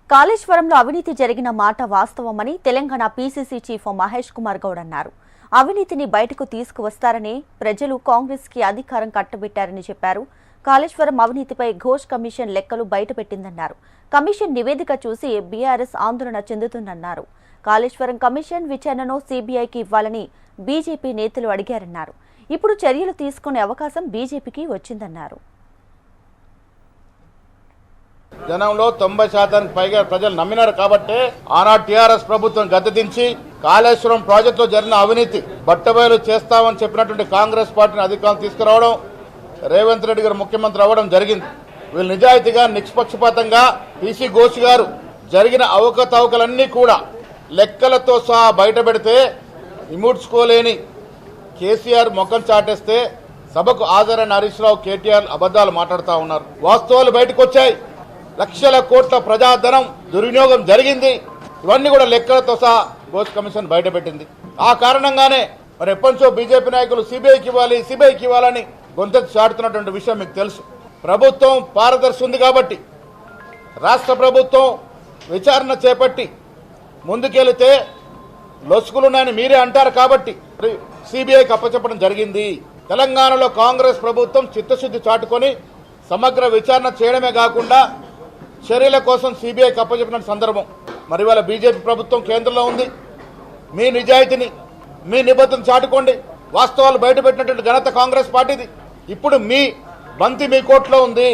కాళేశ్వరంలో అవినీతి జరిగిన మాట వాస్తవమని తెలంగాణ పీసీసీ చీఫ్ మహేష్ కుమార్ గౌడ్ అన్నారు. అవినీతిని బయటకు తీసుకువస్తారని ప్రజలు కాంగ్రెస్ కి అధికారం కట్టబెట్టారని చెప్పారు. కాళేశ్వరం అవినీతిపై ఘోష్ కమిషన్ లెక్కలు బయటపెట్టిందన్నారు. కమిషన్ నివేదిక చూసి బీఆర్ఎస్ ఆందోళన చెందుతుందన్నారు. కాళేశ్వరం కమిషన్ విచారణను సీబీఐకి ఇవ్వాలని బీజేపీ నేతలు అడిగారన్నారు. ఇప్పుడు చర్యలు తీసుకునే అవకాశం బీజేపీకి వచ్చిందన్నారు. జనంలో 90% పైగా ప్రజలు నమ్మినారు కాబట్టి ఆనాడు టీఆర్ఎస్ ప్రభుత్వం గద్దెదించి కాళేశ్వరం ప్రాజెక్టులో జరిగిన అవినీతి బట్టబయలు చేస్తామని చెప్పినటువంటి కాంగ్రెస్ పార్టీని అధికారం తీసుకురావడం, రేవంత్ రెడ్డి గారు ముఖ్యమంత్రి అవ్వడం జరిగింది. వీళ్ళు నిజాయితీగా నిష్పక్షపాతంగా పీసీ ఘోష్ గారు జరిగిన అవకతవకలన్నీ కూడా లెక్కలతో సహా బయట పెడితే ఇముడ్చుకోలేని కేసీఆర్ ముఖం చాటేస్తే సభకు హాజరైన హరీష్ రావు, కేటీఆర్ అబద్దాలు మాట్లాడుతూ ఉన్నారు. వాస్తవాలు బయటకు వచ్చాయి. లక్షల కోట్ల ప్రజాధనం దుర్వినియోగం జరిగింది. ఇవన్నీ కూడా లెక్కలతో సహా ఘోష్ కమిషన్ బయటపెట్టింది. ఆ కారణంగానే మరి ఎప్పటించో బీజేపీ నాయకులు సిబిఐకి ఇవ్వాలని గొంతెత్తి చాటుతున్నటువంటి విషయం మీకు తెలుసు. ప్రభుత్వం పారదర్శి ఉంది కాబట్టి రాష్ట్ర ప్రభుత్వం విచారణ చేపట్టి ముందుకెళ్తే లొసుకులున్నాయని మీరే అంటారు కాబట్టి సిబిఐకి అప్పచెప్పడం జరిగింది. తెలంగాణలో కాంగ్రెస్ ప్రభుత్వం చిత్తశుద్ధి చాటుకొని సమగ్ర విచారణ చేయడమే కాకుండా చర్యల కోసం సిబిఐకి అప్పచెప్పిన సందర్భం. మరి వాళ్ళ బీజేపీ ప్రభుత్వం కేంద్రంలో ఉంది. మీ నిజాయితీని, మీ నిబద్ధతను చాటుకోండి. వాస్తవాలు బయటపెట్టినటువంటి ఘనత కాంగ్రెస్ పార్టీది. ఇప్పుడు మీ బంతి మీ కోర్టులో ఉంది.